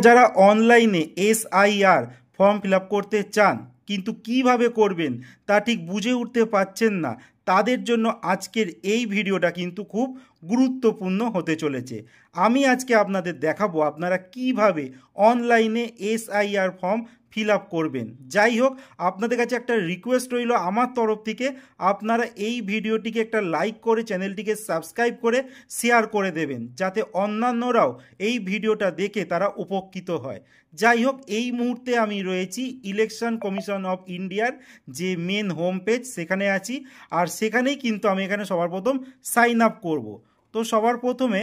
যারা অনলাইনে SIR form fill up করতে চান কিন্তু কিভাবে করবেন তা ঠিক বুঝে উঠতে পারছেন না, তাদের জন্য আজকের এই ভিডিওটা কিন্তু খুব গুরুত্বপূর্ণ হতে চলেছে। আমি আজকে আপনাদের দেখাবো আপনারা কিভাবে অনলাইনে এসআইআর ফর্ম ফিল আপ করবেন। যাই হোক, আপনাদের কাছে একটা রিকোয়েস্ট রইল আমার তরফ থেকে, আপনারা এই ভিডিওটিকে একটা লাইক করে চ্যানেলটিকে সাবস্ক্রাইব করে শেয়ার করে দেবেন, যাতে অন্যান্যরাও এই ভিডিওটা দেখে তারা উপকৃত হয়। যাই হোক, এই মুহূর্তে আমি রয়েছি ইলেকশন কমিশন অফ ইন্ডিয়ার যে মেন হোম পেজ, সেখানে আছি। আর সেখানেই কিন্তু আমি এখানে সবার প্রথম সাইন আপ করব। তো সবার প্রথমে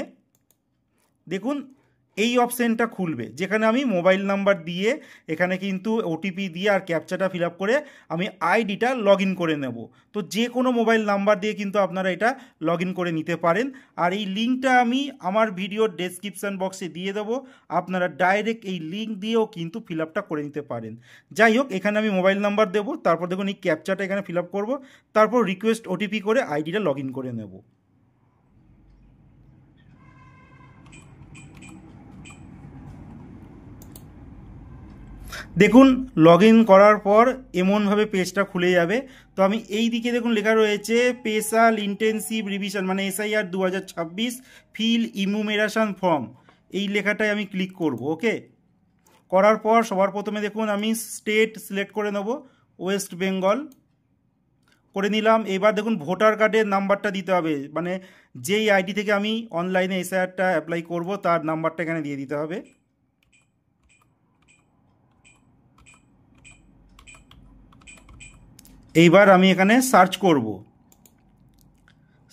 দেখুন এই অপশানটা খুলবে, যেখানে আমি মোবাইল নাম্বার দিয়ে এখানে কিন্তু ওটিপি দিয়ে আর ক্যাপচাটা ফিল আপ করে আমি আইডিটা লগ ইন করে নেব। তো যে কোনো মোবাইল নাম্বার দিয়ে কিন্তু আপনারা এটা লগ ইন করে নিতে পারেন। আর এই লিঙ্কটা আমি আমার ভিডিওর ডেসক্রিপশান বক্সে দিয়ে দেবো, আপনারা ডাইরেক্ট এই লিঙ্ক দিয়েও কিন্তু ফিল আপটা করে নিতে পারেন। যাই হোক, এখানে আমি মোবাইল নাম্বার দেবো, তারপর দেখুন এই ক্যাপচাটা এখানে ফিল আপ করবো, তারপর রিকোয়েস্ট ওটিপি করে আইডিটা লগ ইন করে নেব। দেখুন লগ ইন করার পর এমনভাবে পেজটা খুলে যাবে। তো আমি এই দিকে দেখুন লেখা রয়েছে স্পেশাল ইন্টেন্সিভ রিভিশন মানে এসআইআর 2026 ফিল ইনুমেরেশন ফর্ম, এই লেখাটায় আমি ক্লিক করব। ওকে, করার পর সবার প্রথমে দেখুন আমি স্টেট সিলেক্ট করে নেব, ওয়েস্ট বেঙ্গল করে নিলাম। এবার দেখুন ভোটার কার্ডের নাম্বারটা দিতে হবে, মানে যেই আইডি থেকে আমি অনলাইনে এসআইআরটা অ্যাপ্লাই করব তার নাম্বারটা এখানে দিয়ে দিতে হবে। এইবার আমি এখানে সার্চ করব।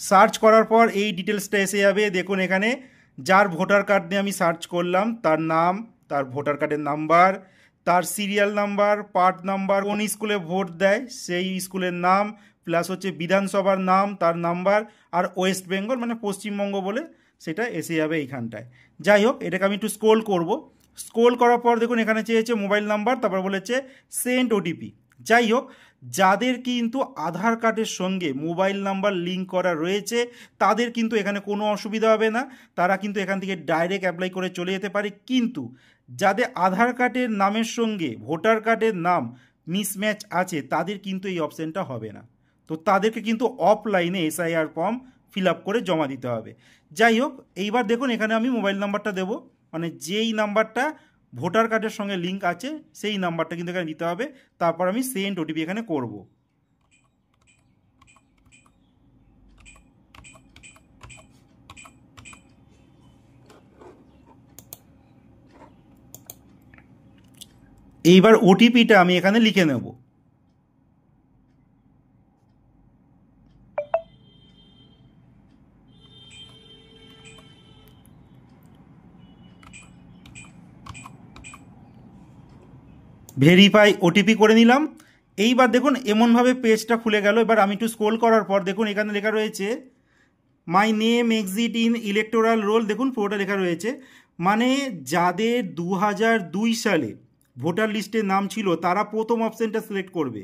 সার্চ করার পর এই ডিটেলসটা এসে যাবে। দেখুন এখানে যার ভোটার কার্ড নিয়ে আমি সার্চ করলাম তার নাম, তার ভোটার কার্ডের নাম্বার, তার সিরিয়াল নাম্বার, পার্ট নাম্বার, কোন স্কুলে ভোট দেয় সেই স্কুলের নাম, প্লাস হচ্ছে বিধানসভার নাম, তার নাম্বার, আর ওয়েস্ট বেঙ্গল মানে পশ্চিমবঙ্গ বলে সেটা এসে যাবে এইখানটায়। যাই হোক, এটাকে আমি একটু স্ক্রোল করব। স্ক্রোল করার পর দেখুন এখানে চেয়েছে মোবাইল নাম্বার, তারপর বলেছে সেন্ড ওটিপি। যাই হোক, যাদের কিন্তু আধার কার্ডের সঙ্গে মোবাইল নাম্বার লিঙ্ক করা রয়েছে তাদের কিন্তু এখানে কোনো অসুবিধা হবে না, তারা কিন্তু এখান থেকে ডাইরেক্ট অ্যাপ্লাই করে চলে যেতে পারে। কিন্তু যাদের আধার কার্ডের নামের সঙ্গে ভোটার কার্ডের নাম মিসম্যাচ আছে তাদের কিন্তু এই অপশানটা হবে না। তো তাদেরকে কিন্তু অফলাইনে এসআইআর ফর্ম ফিল আপ করে জমা দিতে হবে। যাই হোক, এইবার দেখুন এখানে আমি মোবাইল নাম্বারটা দেবো, মানে যেই নাম্বারটা ভোটার কার্ডের সঙ্গে লিঙ্ক আছে সেই নাম্বারটা কিন্তু এখানে দিতে হবে। তারপর আমি সেন্ড ওটিপি এখানে করব। এইবার ওটিপিটা আমি এখানে লিখে নেব। ভেরিফাই ওটিপি করে নিলাম। এইবার দেখুন এমনভাবে পেজটা খুলে গেল। এবার আমি একটু স্ক্রোল করার পর দেখুন এখানে লেখা রয়েছে my name exit in electoral role, দেখুন পুরোটা লেখা রয়েছে। মানে যাদের 2002 সালে ভোটার লিস্টে নাম ছিল তারা প্রথম অপশানটা সিলেক্ট করবে।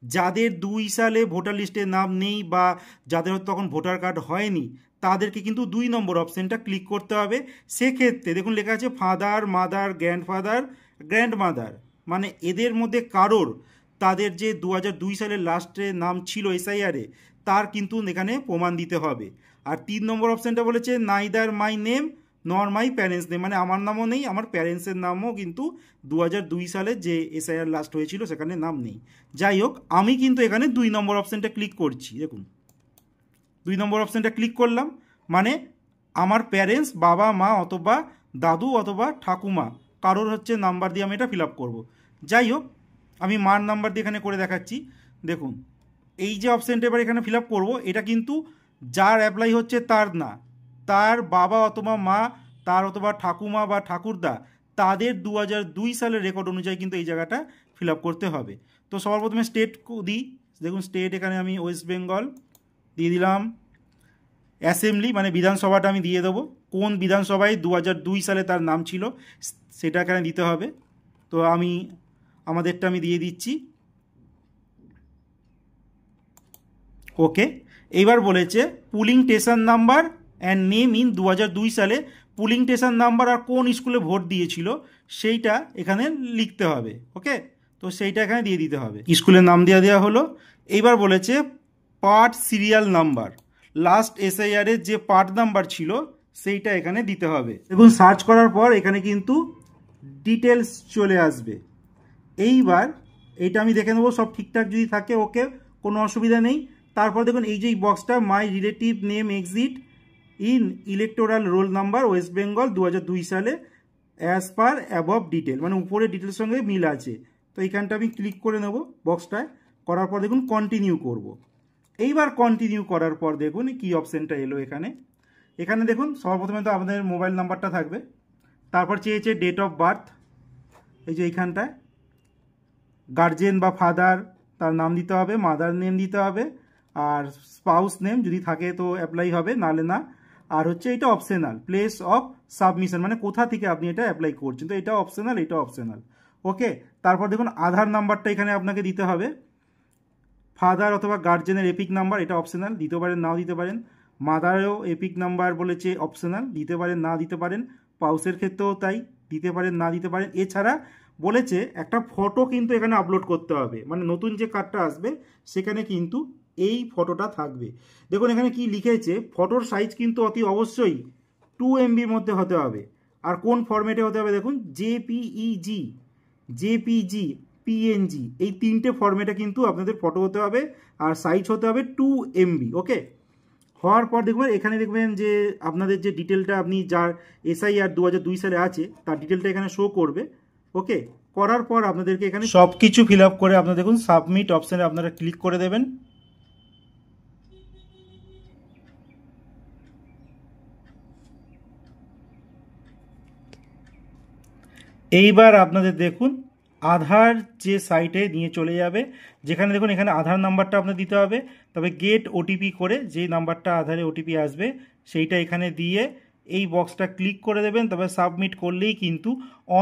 যাদের 2 সালে ভোটার লিস্টে নাম নেই বা যাদের তখন ভোটার কার্ড হয়নি তাদেরকে কিন্তু 2 নম্বর অপশানটা ক্লিক করতে হবে। সেক্ষেত্রে দেখুন লেখা আছে ফাদার, মাদার, গ্র্যান্ডফাদার, গ্র্যান্ডমাদার, মানে এদের মধ্যে কারোর তাদের যে 2002 সালের লাস্টে নাম ছিল এসআইআরে তার কিন্তু এখানে প্রমাণ দিতে হবে। আর 3 নম্বর অপশানটা বলেছে নাইদার মাই নেম নর মাই প্যারেন্টস নেম, মানে আমার নামও নেই আমার প্যারেন্টসের নামও কিন্তু 2002 সালে যে এসআইআর লাস্ট হয়েছিল সেখানে নাম নেই। যাই হোক, আমি কিন্তু এখানে 2 নম্বর অপশানটা ক্লিক করছি। দেখুন 2 নম্বর অপশানটা ক্লিক করলাম, মানে আমার প্যারেন্টস বাবা মা অথবা দাদু অথবা ঠাকুমা কারোর হচ্ছে নাম্বার দিয়ে আমি এটা ফিল আপ করবো। যাই হোক, আমি মার নাম্বার দিয়ে এখানে করে দেখাচ্ছি। দেখুন এই যে অপশানটা এবার এখানে ফিল আপ করবো, এটা কিন্তু যার অ্যাপ্লাই হচ্ছে তার না, তার বাবা অথবা মা, তার অথবা ঠাকুমা বা ঠাকুরদা, তাদের 2002 সালের রেকর্ড অনুযায়ী কিন্তু এই জায়গাটা ফিল আপ করতে হবে। তো সবার প্রথমে স্টেট দিই। দেখুন স্টেট এখানে আমি ওয়েস্ট বেঙ্গল দিয়ে দিলাম। অ্যাসেম্বলি মানে বিধানসভাটা আমি দিয়ে দেবো, কোন বিধানসভায় 2002 সালে তার নাম ছিল সেটা এখানে দিতে হবে। তো আমি আমাদেরটা আমি দিয়ে দিচ্ছি। ওকে, এইবার বলেছে pulling station number and name in 2002 সালে পুলিং স্টেশন নাম্বার আর কোন স্কুলে ভোট দিয়েছিল সেইটা এখানে লিখতে হবে। ওকে, তো সেইটা এখানে দিয়ে দিতে হবে। স্কুলের নাম দেওয়া হলো। এইবার বলেছে part serial number, last SIR এর যে পার্ট নাম্বার ছিল সেইটা এখানে দিতে হবে। দেখুন সার্চ করার পর এখানে কিন্তু ডিটেলস চলে আসবে। এইবার এইটা আমি দেখে নেবো সব ঠিকঠাক যদি থাকে, ওকে, কোনো অসুবিধা নেই। তারপর দেখুন এই যে বক্সটা my relative name exit in electoral roll number West Bengal 2002 সালে অ্যাজ পার অ্যাবভ ডিটেল, মানে উপরে ডিটেলসের সঙ্গে মিল আছে। তো এইখানটা আমি ক্লিক করে নেব বক্সটায়, করার পর দেখুন কন্টিনিউ করব। এইবার কন্টিনিউ করার পর দেখুন কি অপশানটা এলো এখানে। এখানে দেখুন সর্বপ্রথমে তো আমাদের মোবাইল নাম্বারটা থাকবে, তারপর চেয়েছে ডেট অফ বার্থ, এই যে এইখানটায় গার্জেন বা ফাদার তার নাম দিতে হবে, মাদার নেম দিতে হবে, আর স্পাউস নেম যদি থাকে তো অ্যাপ্লাই হবে, নাহলে না। আর হচ্ছে এটা অপশনাল, প্লেস অফ সাবমিশন, মানে কোথা থেকে আপনি এটা অ্যাপ্লাই করছেন, তো এটা অপশনাল, এটা অপশনাল। ওকে, তারপর দেখুন আধার নাম্বারটা এখানে আপনাকে দিতে হবে, ফাদার অথবা গার্জেনের এপিক নাম্বার, এটা অপশনাল, দিতে পারেন নাও দিতে পারেন। মাদারেও এপিক নাম্বার বলেছে অপশনাল, দিতে পারেন না দিতে পারেন। পাউসের ক্ষেত্রেও তাই, দিতে পারেন না দিতে পারেন। এছাড়া বলেছে একটা ফটো কিন্তু এখানে আপলোড করতে হবে, মানে নতুন যে কার্ডটা আসবে সেখানে কিন্তু এই ফটোটা থাকবে। দেখুন এখানে কি লিখেছে, ফটোর সাইজ কিন্তু অতি অবশ্যই 2 MBর মধ্যে হতে হবে। আর কোন ফরম্যাটে হতে হবে দেখুন, জেপিইজি, জেপিজি, পিএনজি, এই 3টে ফরম্যাটে কিন্তু আপনাদের ফটো হতে হবে, আর সাইজ হতে হবে 2 MB। ওকে, হওয়ার পর দেখবেন এখানে দেখবেন যে আপনাদের যে ডিটেলটা আপনি যার এসআইআর 2002 সালে আছে তার ডিটেলটা এখানে শো করবে। ওকে, করার পর আপনাদেরকে এখানে সব কিছু ফিল আপ করে আপনারা দেখুন সাবমিট অপশানে আপনারা ক্লিক করে দেবেন। এইবার আপনাদের দেখুন আধার যে সাইটে নিয়ে চলে যাবে, যেখানে দেখুন এখানে আধার নাম্বারটা আপনার দিতে হবে, তবে গেট ওটিপি করে যে নাম্বারটা আধারে ওটিপি আসবে সেইটা এখানে দিয়ে এই বক্সটা ক্লিক করে দেবেন। তবে সাবমিট করলেই কিন্তু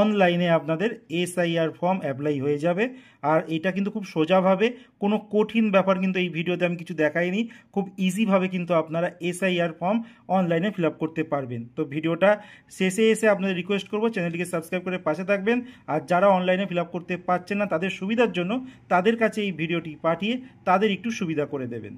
অনলাইনে আপনাদের এসআইআর ফর্ম অ্যাপ্লাই হয়ে যাবে। আর এটা কিন্তু খুব সোজাভাবে, কোনো কঠিন ব্যাপার কিন্তু এই ভিডিওতে আমি কিছু দেখাইনি, খুব ইজিভাবে কিন্তু আপনারা এসআইআর ফর্ম অনলাইনে ফিল আপ করতে পারবেন। তো ভিডিওটা শেষে এসে আপনাদের রিকোয়েস্ট করবো চ্যানেলটিকে সাবস্ক্রাইব করে পাশে থাকবেন। আর যারা অনলাইনে ফিল আপ করতে পারছেন না তাদের সুবিধার জন্য তাদের কাছে এই ভিডিওটি পাঠিয়ে তাদের একটু সুবিধা করে দেবেন।